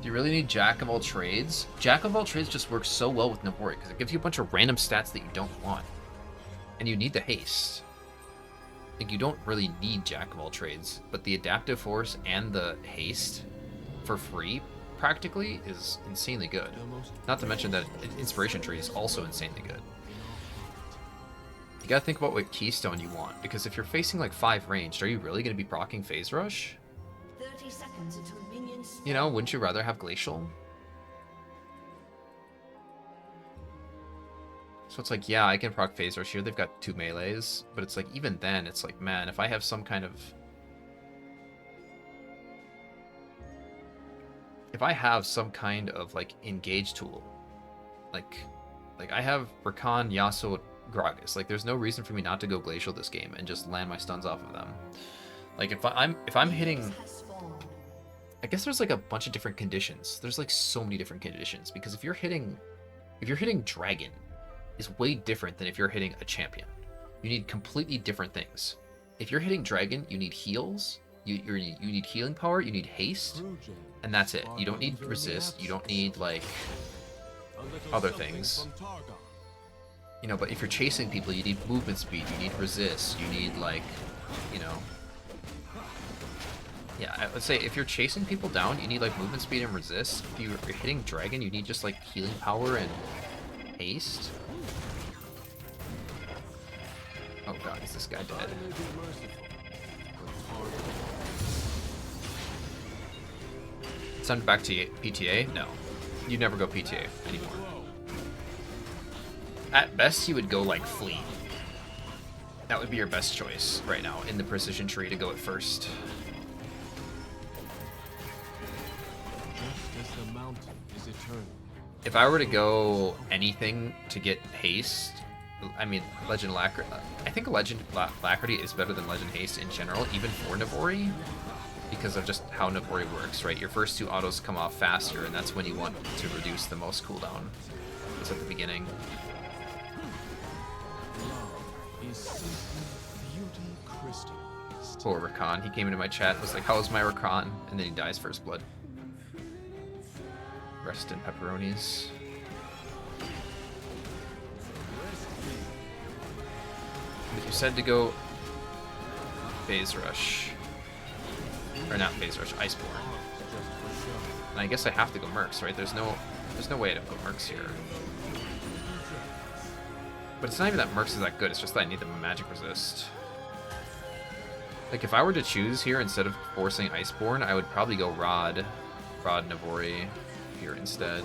Do you really need Jack of all trades? Jack of all trades just works so well with NAVORI because it gives you a bunch of random stats that you don't want. And you need the haste. Like, you don't really need Jack of all trades, but the adaptive force and the haste for free, practically, is insanely good. Not to mention that inspiration tree is also insanely good. You gotta think about what keystone you want, because if you're facing like 5 ranged, are you really gonna be proccing phase rush? 30 seconds until minions. You know, wouldn't you rather have glacial? So it's like, yeah, I can proc phase rush here. They've got 2 melees, but it's like, even then, it's like, man, if I have some kind of... If I have some kind of, like, engage tool, like I have Rakan, Yasuo, Gragas. Like, there's no reason for me not to go glacial this game and just land my stuns off of them. Like, if I'm hitting... I guess there's like a bunch of different conditions. There's like so many different conditions, because if you're hitting dragon, is way different than if you're hitting a champion. You need completely different things. If you're hitting dragon, you need heals, you need healing power, you need haste, and that's it. You don't need resist, you don't need like other things. You know, but if you're chasing people, you need movement speed, you need resist, you need like, you know. Yeah, I would say if you're chasing people down, you need like movement speed and resist. If you're hitting dragon, you need just like healing power and haste. Oh god, is this guy dead? Send back to PTA? No. You never go PTA anymore. At best, you would go like fleet. That would be your best choice right now in the precision tree, to go at first. If I were to go anything to get haste, I mean, Legend Alacrity. I think Legend Alacrity is better than Legend Haste in general, even for NAVORI, because of just how NAVORI works, right? Your first 2 autos come off faster, and that's when you want to reduce the most cooldown. It's at the beginning. Poor Rakan. He came into my chat, was like, "How's my Rakan?" And then he dies first blood. Rest in pepperonis. But you said to go phase rush. Or not phase rush, Iceborne. And I guess I have to go Mercs, right? There's no way to put Mercs here. But it's not even that Mercs is that good, it's just that I need the magic resist. Like, if I were to choose here instead of forcing Iceborne, I would probably go Rod NAVORI here instead.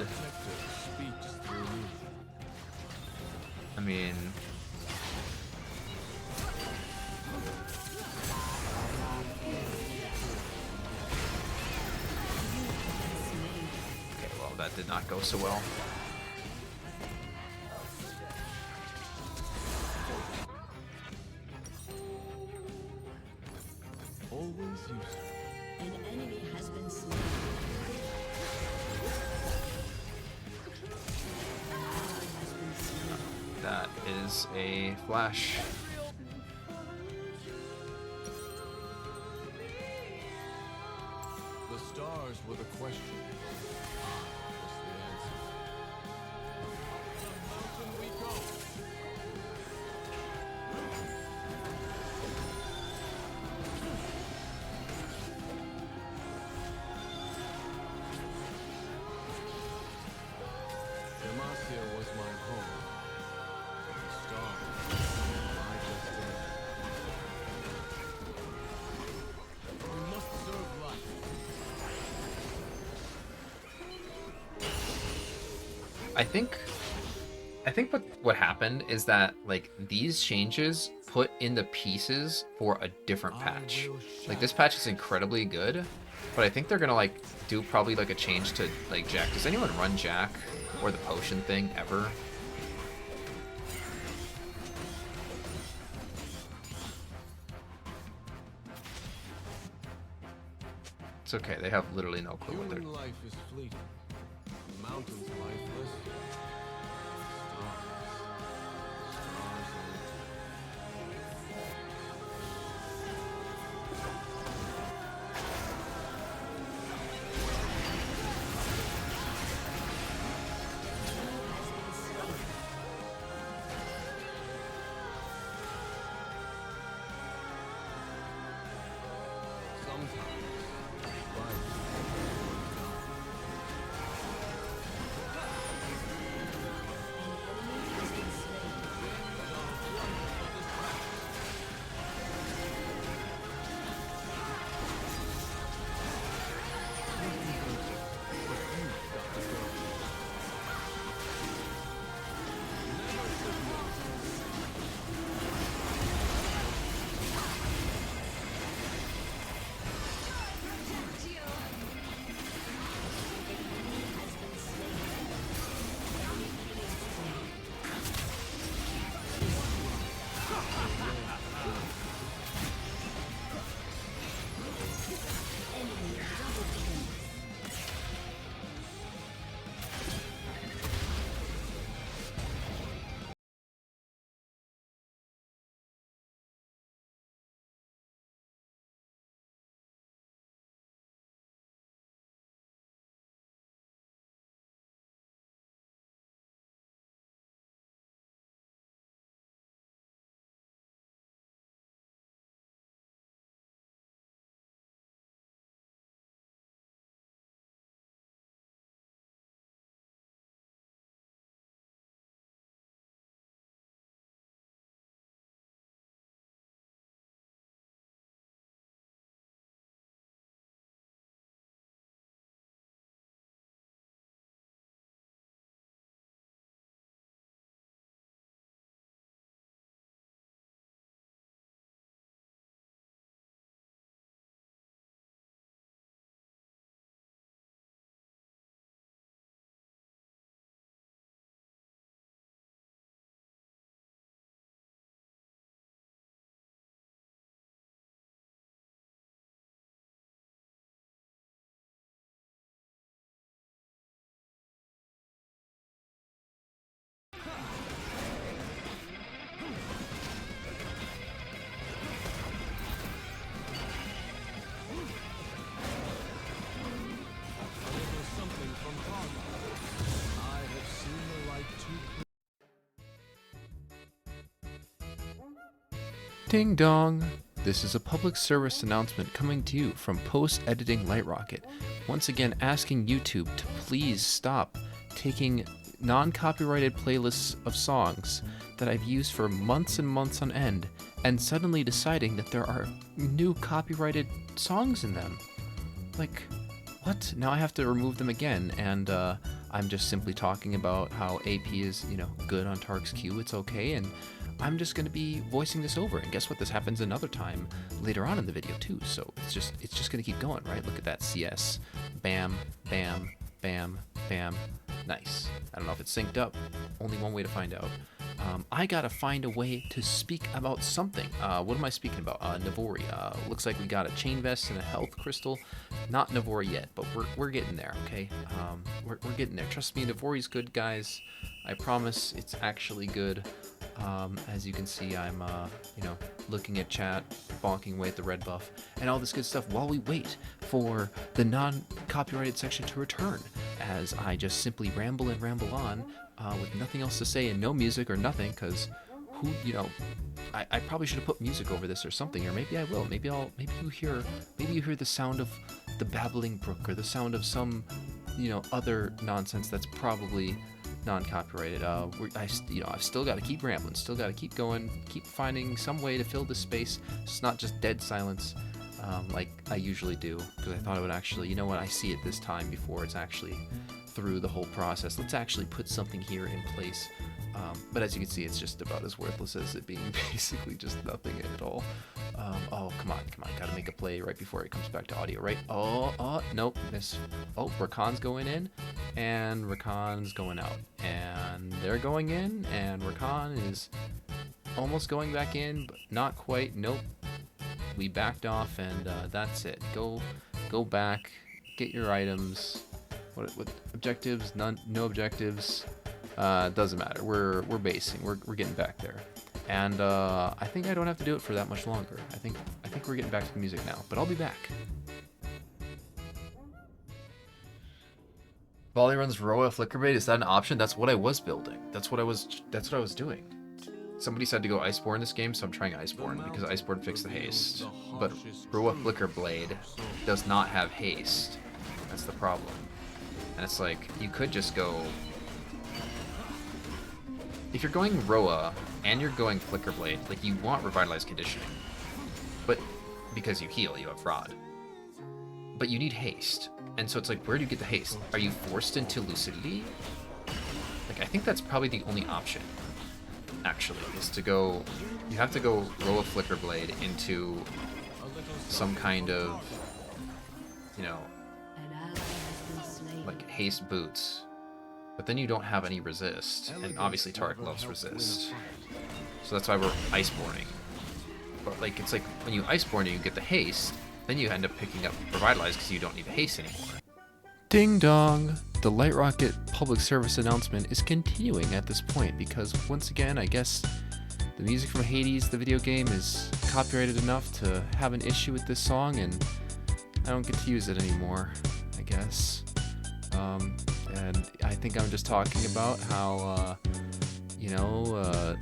I mean... Okay, well, that did not go so well. Always useful. An enemy has been slain. That is a flash. The stars were the question. What's the answer? Mountain we go. Demacia was my home. The stars, my destiny. We must serve life. I think what happened is that, like, these changes put in the pieces for a different patch. Like, this patch is incredibly good, but I think they're gonna like do probably like a change to like Jack. Does anyone run Jack or the potion thing ever? It's okay, they have literally no clue what they're Human life is fleeting. The mountains lifeless. Stars Ding dong! This is a public service announcement coming to you from Post-Editing Lightrocket. Once again asking YouTube to please stop taking non-copyrighted playlists of songs that I've used for months and months on end and suddenly deciding that there are new copyrighted songs in them. Like, what? Now I have to remove them again, and I'm just simply talking about how AP is, good on Taric's Q, it's okay, and I'm just going to be voicing this over. And guess what? This happens another time later on in the video too, so it's just going to keep going, right? Look at that CS. Bam, bam, bam, bam. Nice. I don't know if it's synced up. Only one way to find out. I gotta find a way to speak about something. What am I speaking about? NAVORI. Looks like we got a chain vest and a health crystal. Not NAVORI yet, but we're getting there, okay? We're getting there. Trust me, NAVORI's good, guys. I promise it's actually good. As you can see, I'm, looking at chat, bonking away at the red buff, and all this good stuff while we wait for the non-copyrighted section to return, as I just simply ramble and ramble on with nothing else to say and no music or nothing, because I probably should have put music over this or something, or maybe I will. Maybe you hear the sound of the babbling brook or the sound of some, other nonsense that's probably non-copyrighted. I've still got to keep rambling, still got to keep going, keep finding some way to fill the space. It's not just dead silence like I usually do, because I thought it would actually, I see it this time before it's actually through the whole process. Let's actually put something here in place. But as you can see, it's just about as worthless as it being basically just nothing at all. Oh, come on, gotta make a play right before it comes back to audio, right? Nope, miss. Oh, Rakan's going in, and Rakan's going out. And they're going in, and Rakan is almost going back in, but not quite. Nope. We backed off, and that's it. Go back, get your items. What objectives? None, no objectives. Doesn't matter. We're basing. We're getting back there, and I think I don't have to do it for that much longer. I think we're getting back to the music now. But I'll be back. Volley runs Roa flicker bait. Is that an option? That's what I was building. That's what I was doing. Somebody said to go Iceborne this game, so I'm trying Iceborne because Iceborne fixed the haste. But Roa Flicker Blade does not have haste. That's the problem. And it's like, you could just go... If you're going Roa and you're going Flicker Blade, like, you want Revitalized Conditioning. But because you heal, you have Rod. But you need haste. And so it's like, where do you get the haste? Are you forced into Lucidity? Like, I think that's probably the only option, actually, is to go... You have to go Roa Flicker Blade into some kind of, like haste boots, but then you don't have any resist, and obviously Taric loves resist, so that's why we're Iceborning. But like, it's like when you Iceborn, you get the haste, then you end up picking up Revitalize because you don't need the haste anymore. Ding dong! The Lightrocket public service announcement is continuing at this point because once again, I guess the music from Hades, the video game, is copyrighted enough to have an issue with this song, and I don't get to use it anymore, I guess. And I think I'm just talking about how,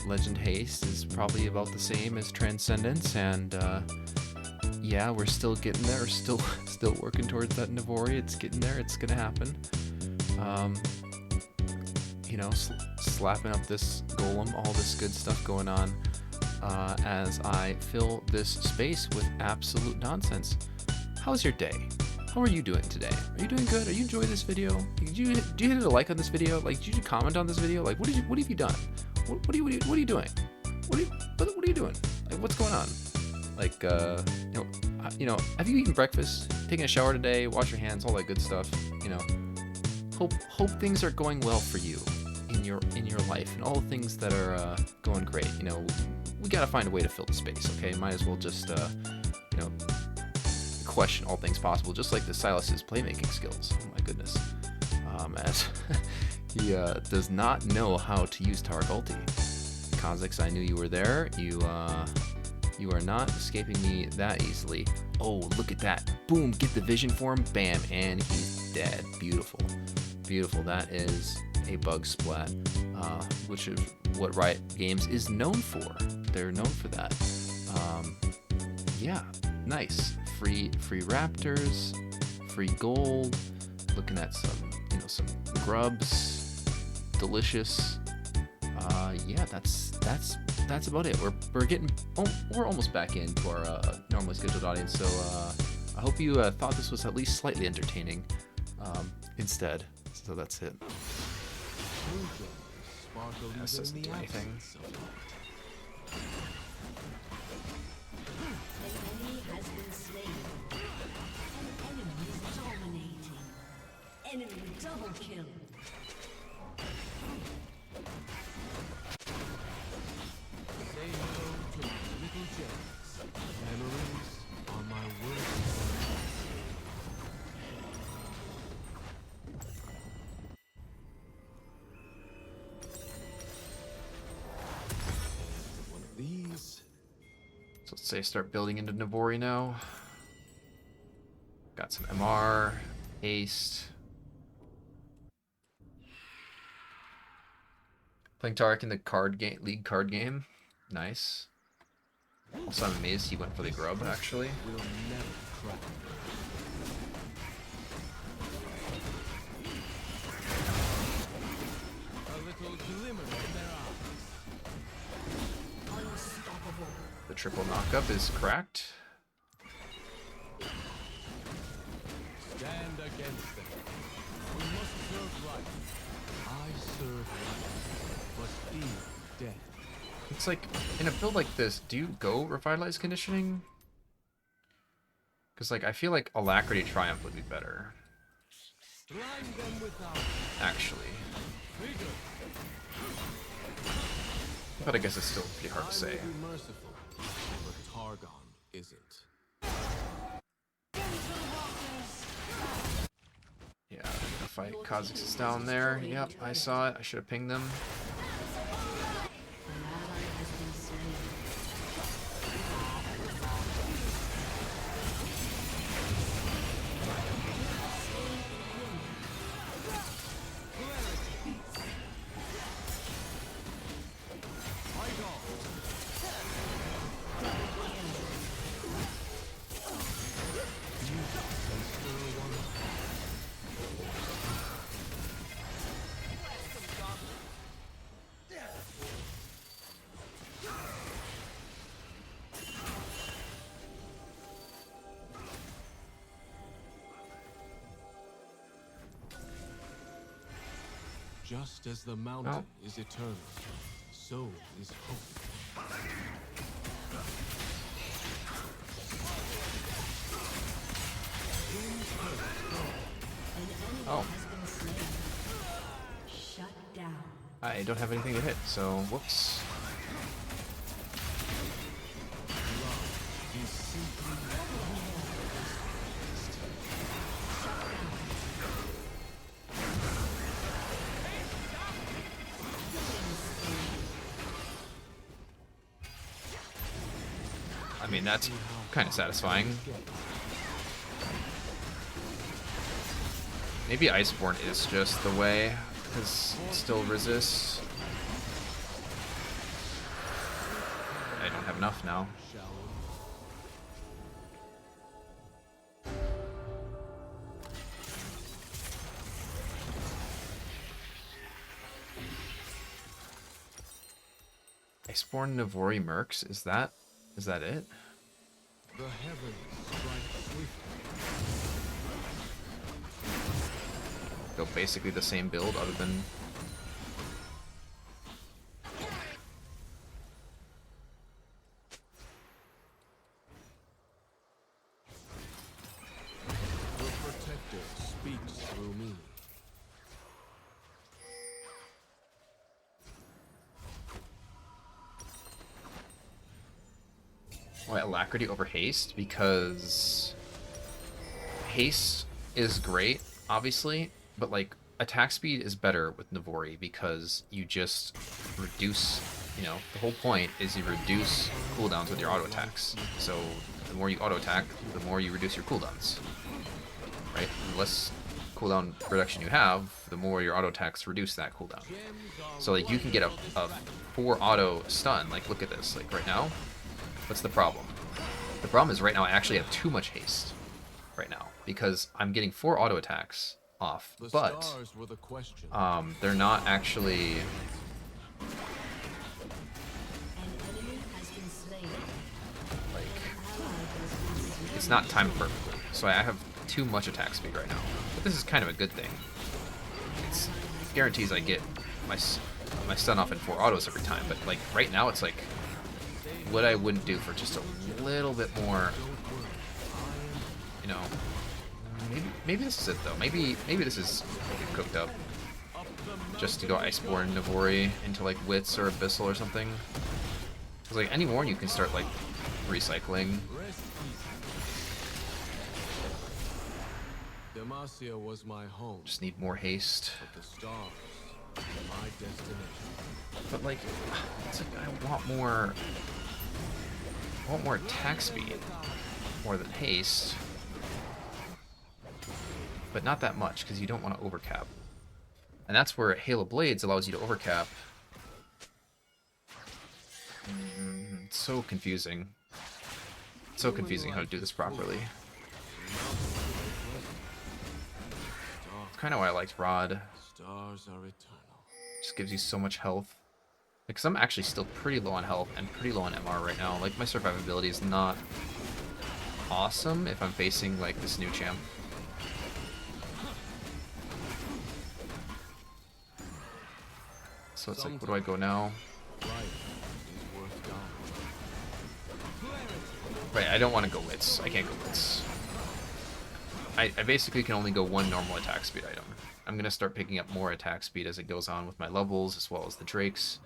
Legend Haste is probably about the same as Transcendence, and yeah, we're still getting there. We're still working towards that NAVORI. It's getting there. It's gonna happen. Slapping up this golem, all this good stuff going on as I fill this space with absolute nonsense. How's your day? How are you doing today? Are you doing good? Are you enjoying this video? Did you hit a like on this video? Like, did you comment on this video? Like, what have you done? What are you doing? What are you doing? Like, what's going on? Like, have you eaten breakfast? Taken a shower today? Wash your hands? All that good stuff. Hope things are going well for you in your life, and all the things that are going great. We gotta find a way to fill the space. Okay, might as well just question all things possible, just like the Silas's playmaking skills. Oh my goodness. As he does not know how to use Taric ulti. Kha'Zix, I knew you were there. You are not escaping me that easily. Oh, look at that. Boom, get the vision for him. Bam, and he's dead. Beautiful. Beautiful. That is a bug splat, which is what Riot Games is known for. They're known for that. Yeah, nice. Free raptors, free gold. Looking at some, you know, some grubs. Delicious. Yeah, that's about it. We're almost back into our normally scheduled audience. So I hope you thought this was at least slightly entertaining. Instead, so that's it. This doesn't do anything. An enemy has been slain. An enemy is dominating. Enemy double kill. Say hello to my little gems. Memories are my worst. And one of these. So let's say start building into NAVORI now. Got some MR, haste. Playing Taric in the league card game. Nice. Also, I'm amazed he went for the grub, actually. Will never crack. A little glimmer in their eyes. Unstoppable. The triple knockup is cracked. Stand against them. We must serve right. I serve right, but fear death. It's like, in a build like this, do you go Revitalize Conditioning? Because, like, I feel like Alacrity Triumph would be better, Blind them without actually. vigor. But I guess it's still pretty hard to I say. may be merciful, but Targon isn't. Yeah, I'm gonna fight. Kha'Zix is down there. Yep, I saw it. I should have pinged them. An ally has been slain. Just as the mountain is eternal, so is hope. An enemy Oh. has been slain. Shut down. I don't have anything to hit, so whoops. Love is simply I mean, that's kind of satisfying. Maybe Iceborne is just the way, because it still resists. I don't have enough now. shallow. Iceborne NAVORI Mercs, is that it? The heavens strike swiftly. Go basically the same build other than The protector speaks through me. why Alacrity over Haste, because Haste is great, obviously, but like attack speed is better with NAVORI because you just reduce, you know, the whole point is you reduce cooldowns with your auto attacks. So the more you auto attack, the more you reduce your cooldowns. Right? The less cooldown reduction you have, the more your auto attacks reduce that cooldown. So like you can get a 4 auto stun, like look at this, like right now, What's the problem? The problem is right now I actually have too much haste right now because I'm getting 4 auto attacks off, The but stars were the question. they're not actually. An enemy has been slain. Like, Ally has been slain. it's not timed perfectly, so I have too much attack speed right now. But this is kind of a good thing. It guarantees I get my stun off in 4 autos every time. But like right now, it's like what I wouldn't do for just a little bit more. You know, maybe this is it though. Maybe this is cooked up just to go Iceborne NAVORI into like Wits or Abyssal or something. Because like any more you can start like recycling. Demacia was my home, Just need more haste. but the stars were my destination. But like, it's like I want more attack speed, more than haste, but not that much because you don't want to overcap. And that's where Halo Blades allows you to overcap. It's so confusing. It's so confusing how to do this properly. It's kind of why I liked Rod. Stars are eternal. Just gives you so much health. Because I'm actually still pretty low on health and pretty low on MR right now. Like, my survivability is not awesome if I'm facing, like, this new champ. So it's like, where do I go now? Life is worth dying. Right, I don't want to go Wits. I can't go Wits. I basically can only go 1 normal attack speed item. I'm going to start picking up more attack speed as it goes on with my levels, as well as the Drakes.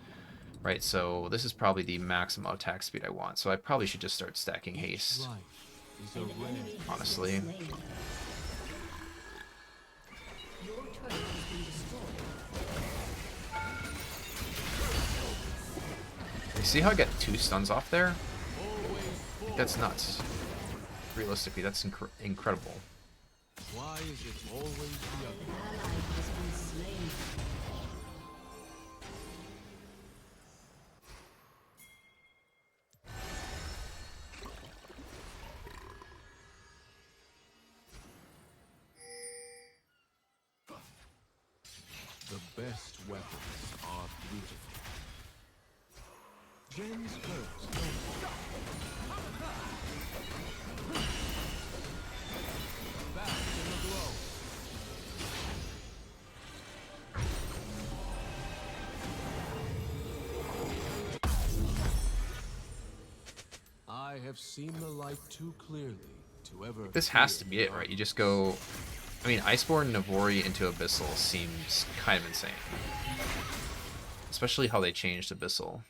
Right, so this is probably the maximum attack speed I want. So I probably should just start stacking haste, Life is a An rare. enemy has honestly. been slain. Your turret has been destroyed. You see how I got 2 stuns off there? Like, that's nuts. Realistically, that's incredible. Why is it always the other? An ally has been slain. The best weapons are beautiful. Gems hurt, don't they? Back in the glow. I have seen the light too clearly to ever. This has to fear be it, right? You just go... I mean, Iceborne NAVORI into Abyssal seems kind of insane. Especially how they changed Abyssal.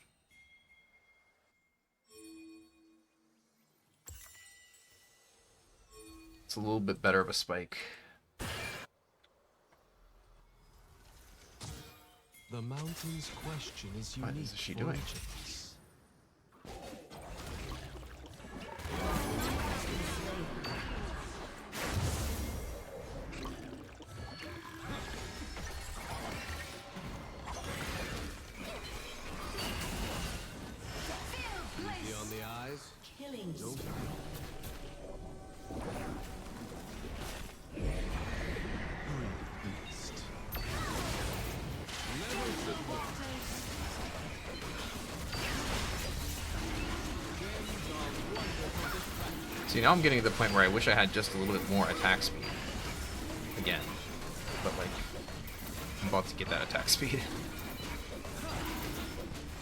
It's a little bit better of a spike. The mountain's question is What unique is she for doing? each of us. Easy on the eyes. Killing Don't spree. beast. Never submit. Gems are wonderful distractions. See, now I'm getting to the point where I wish I had just a little bit more attack speed. Again. But, like, I'm about to get that attack speed.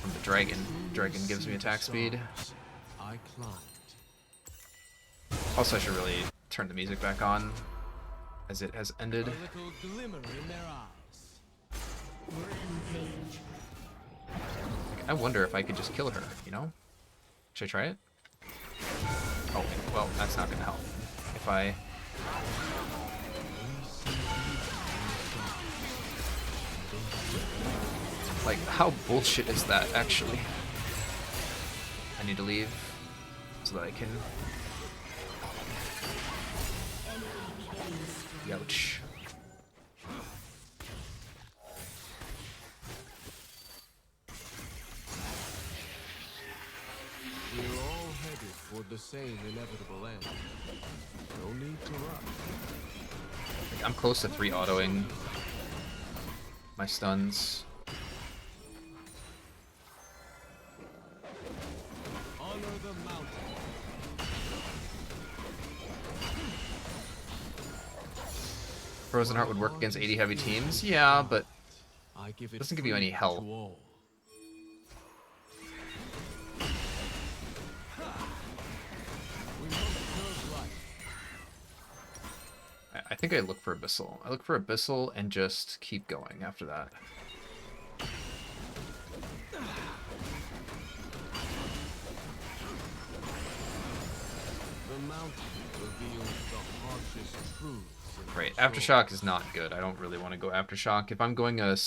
From the dragon. Dragon gives me attack speed. I climbed. Also, I should really turn the music back on, as it has ended. A little glimmer in their eyes. Rampage. I wonder if I could just kill her, you know? Should I try it? Oh, well, that's not gonna help. If I... Like, how bullshit is that, actually? I need to leave so that I can... Ouch. We'll all the same inevitable end. No need to rush. Like, I'm close to 3 autoing my stuns. Honor the mountain. Frozen Heart would work against 80 heavy teams. Yeah, but I give it doesn't give you any free help. to all. We must serve life. I think I look for Abyssal. I look for Abyssal and just keep going after that. The mountain reveals the harshest truths. in Right, the soul. Aftershock is not good. I don't really want to go Aftershock. If I'm going like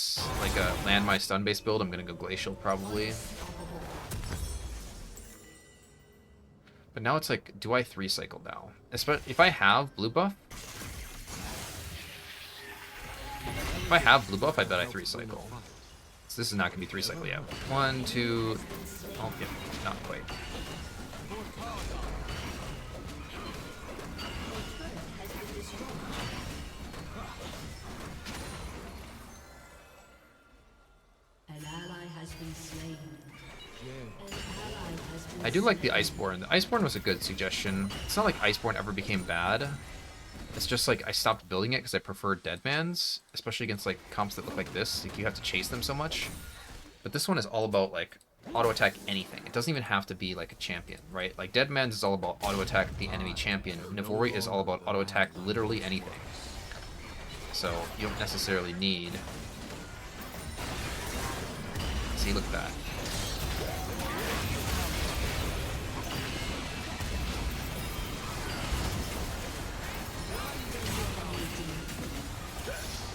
a land my stun based build, I'm gonna go Glacial probably. But now it's like, do I 3 cycle now? If I have blue buff, I bet I 3 cycle. So this is not gonna be 3 cycle yet. 1, 2, oh yeah, not quite. An ally has been slain. An ally has been I do like the Iceborne. The Iceborne was a good suggestion. It's not like Iceborne ever became bad. It's just like I stopped building it because I prefer Deadmans, especially against like comps that look like this. Like you have to chase them so much. But this one is all about like auto attack anything. It doesn't even have to be like a champion, right? Like Deadmans is all about auto attack the enemy champion. NAVORI is all about auto attack literally anything. So you don't necessarily need. See, look at that.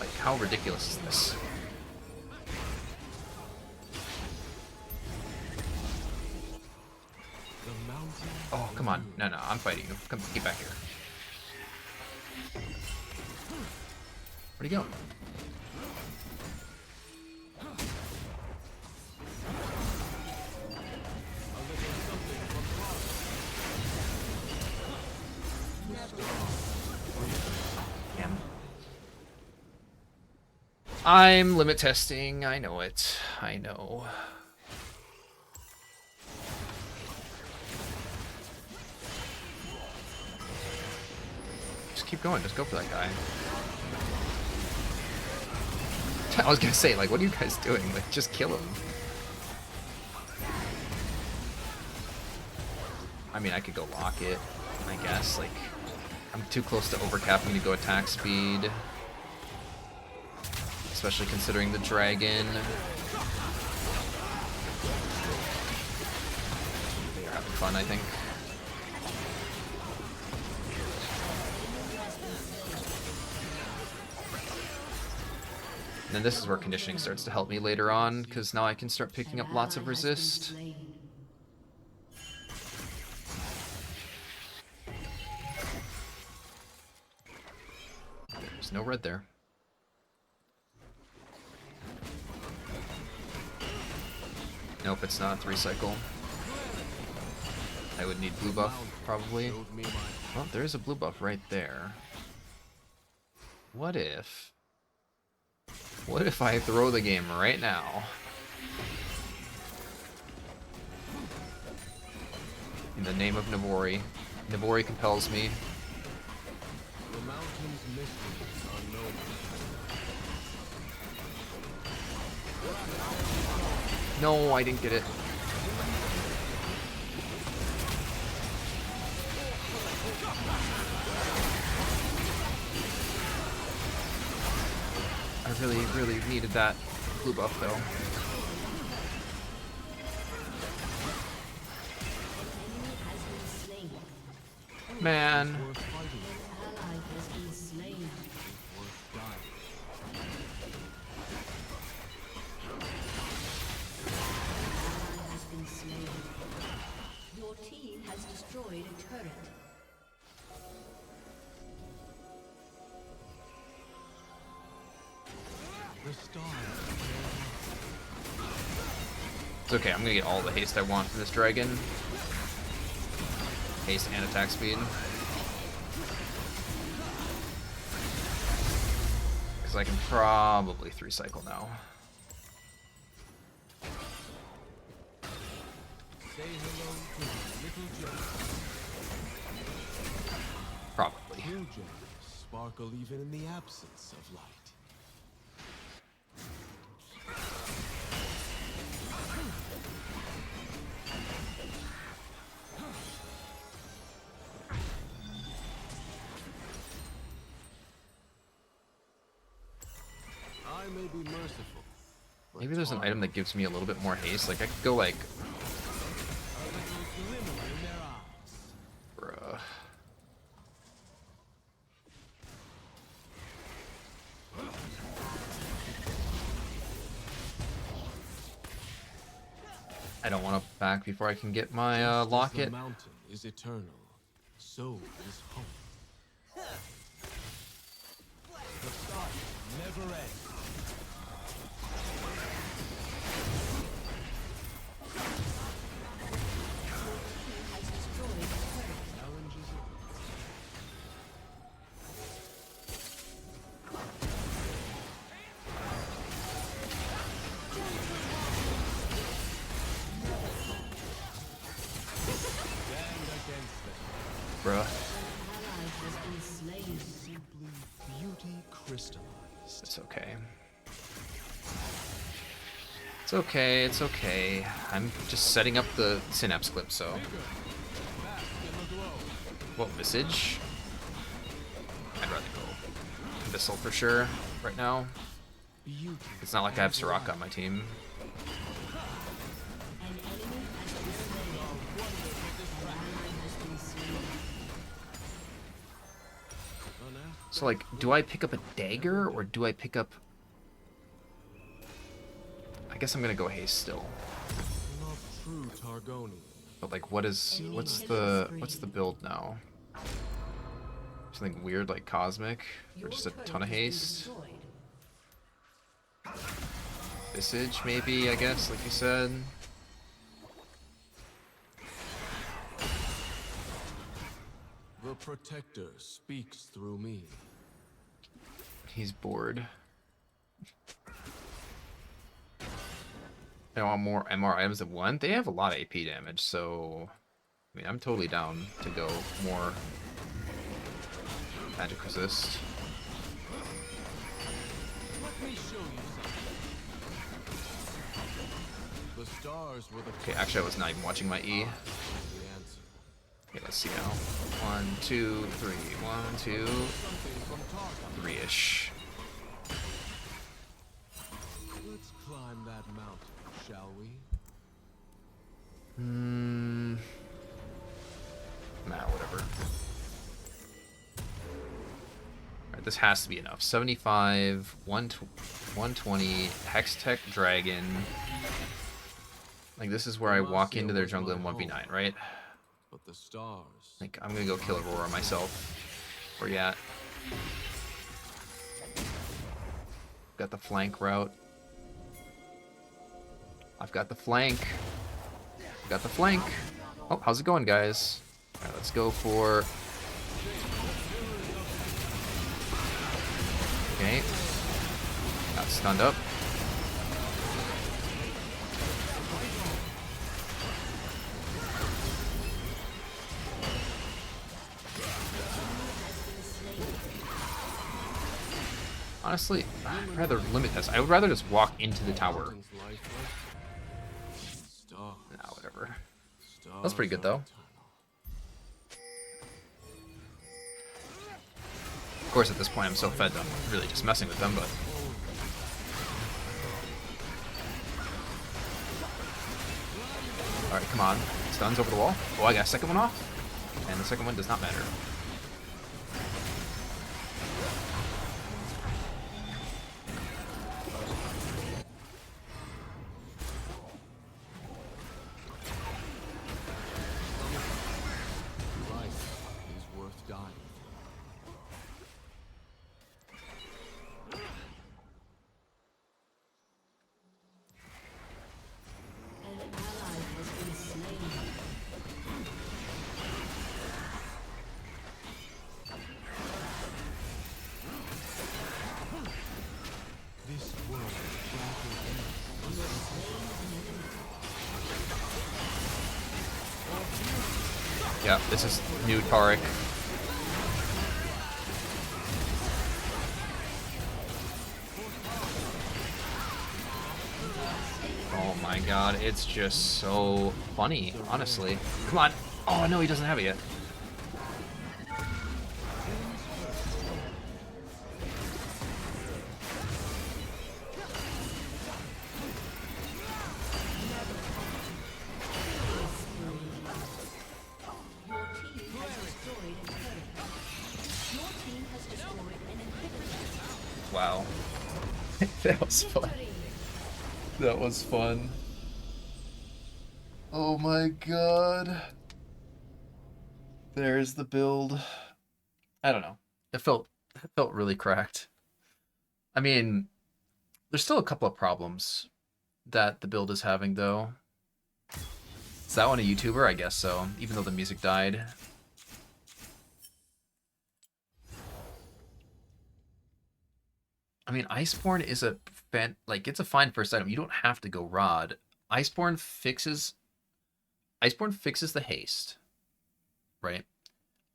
Like, how ridiculous is this? The mountain. Oh, come on. No, I'm fighting you. Come, get back here. Where'd he go? Damn. I'm limit testing. I know it. I know. Just keep going. Just go for that guy. I was gonna say, like, what are you guys doing? Like, just kill him. I mean, I could go lock it, I guess. Like, I'm too close to overcapping to go attack speed. Especially considering the dragon. They're having fun, I think. And then this is where conditioning starts to help me later on, because now I can start picking up lots of resist. There's no red there. Nope, it's not a 3 cycle. I would need blue buff, probably. Well, there is a blue buff right there. What if I throw the game right now? In the name of NAVORI. NAVORI compels me. The mountain's mysteries are known. No, I didn't get it. I really, really needed that blue buff, though. Man. Worth fighting. Ally has been slain. Worth dying. Ally has been slain. Your team has destroyed a turret. The stars. It's okay, I'm gonna get all the haste I want from this dragon. haste and attack speed. Because I can probably 3-cycle now. Say hello to the little gems. Probably. True gems sparkle even in the absence of light. I may be merciful. but Maybe there's an Taric, item that gives me a little bit more haste. Like I could go like, a little glimmer in their eyes. bruh. I don't want to back before I can get my Just as locket. the mountain is eternal, so is hope. The fight never ends. Challenges it. Stand against them. Bruh. Ally has been slain. Simply beauty crystallized. It's okay. It's okay, it's okay. I'm just setting up the synapse clip, so. Bask in the glow. What, Visage? I'd rather go Abyssal for sure right now. Beauty. It's not like I have Soraka on my team. An enemy has been slain. An ally has been slain. So like, do I pick up a dagger or do I pick up... I guess I'm gonna go haste still. Not true Targonian. But like, what's the build now? Something weird like cosmic, or just a ton of haste? Visage maybe, I guess, like you said. The Protector speaks through me. He's bored. I want more MR items than one. They have a lot of AP damage, so I mean, I'm totally down to go more magic resist. Let me show you something. The stars were the Okay, actually, I was not even watching my E. the answer. Okay, let's see now. 1, 2, 3. 1, 2, Something from Targon. 3-ish. Let's climb that mountain, shall we? Nah, whatever. Alright, this has to be enough. 75, 120, Hex Tech Dragon. Like, this is where I walk into their jungle in 1v9, right? But the stars. Like, I'm gonna go kill Aurora myself. Where you at? Got the flank route. I've got the flank. Got the flank. Oh, how's it going, guys? Alright, let's go for... Okay. Got stunned up. Honestly, I'd rather limit this. I would rather just walk into the tower. Mountain's lifeless. Stars. Nah, whatever. Stars That's pretty good, are though. eternal. Of course, at this point, I'm so fed I'm really just messing with them, but... Alright, come on. Stuns over the wall. Oh, I got a second one off. And the second one does not matter. Life is worth dying for. An ally has been slain. Yeah, this is new Taric. Oh my god, it's just so funny, honestly. Come on. Oh no, he doesn't have it yet. Your team has destroyed a turret. Your team has destroyed an inhibitor. Wow. That was fun. That was fun. Oh my god. There's the build. I don't know. It felt really cracked. I mean, there's still a couple of problems that the build is having though. Is that one a YouTuber? I guess so. Even though the music died. I mean, Iceborne is a it's a fine first item. You don't have to go Rod. Iceborne fixes Iceborne fixes the haste, right?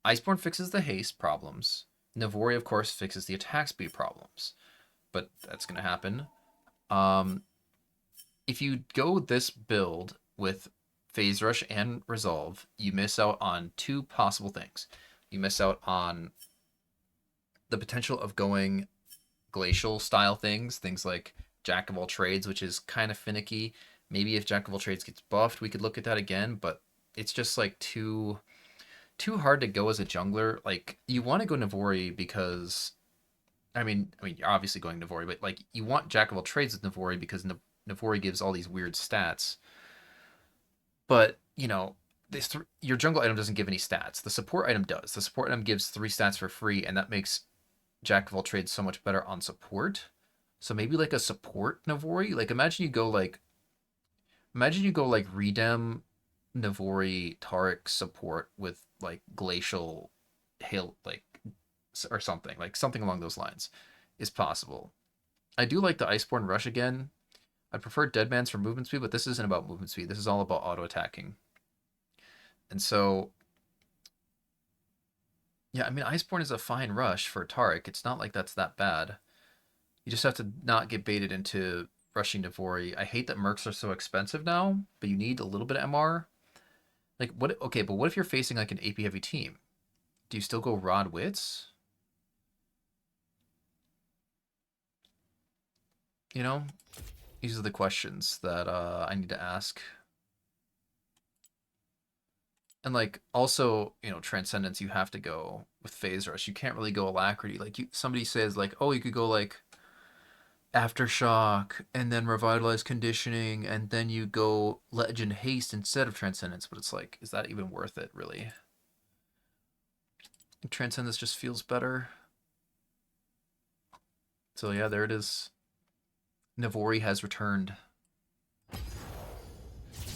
Iceborne fixes the haste problems. Navori, of course, fixes the attack speed problems, but that's gonna happen. Um, if you go this build with Phase Rush and Resolve, you miss out on two possible things. You miss out on the potential of going glacial style things like Jack of all trades, which is kind of finicky. Maybe if Jack of all trades gets buffed, we could look at that again, but it's just like too hard to go as a jungler. Like you want to go Navori because I mean you're obviously going Navori, but like you want Jack of all trades with Navori because Navori gives all these weird stats. But, you know, your jungle item doesn't give any stats. The support item does. The support item gives 3 stats for free, and that makes Jack of all trades so much better on support. So maybe like a support Navori. Like imagine you go like Redem Navori Taric support with like glacial hail or something. Like something along those lines is possible. I do like the Iceborne Rush again. I prefer Deadman's for movement speed, but this isn't about movement speed. This is all about auto attacking. And so yeah, I mean Iceborne is a fine rush for Taric. It's not like that's that bad. You just have to not get baited into rushing Navori. I hate that mercs are so expensive now, but you need a little bit of MR. Like what? Okay, but what if you're facing like an AP heavy team? Do you still go Rod Wits? You know, these are the questions that I need to ask. And like also, you know, Transcendence, you have to go with Phase Rush. You can't really go Alacrity. Like somebody says like, oh, you could go like Aftershock and then Revitalize Conditioning and then you go Legend Haste instead of Transcendence, but it's like, is that even worth it really? Transcendence just feels better. So yeah, there it is. Navori has returned.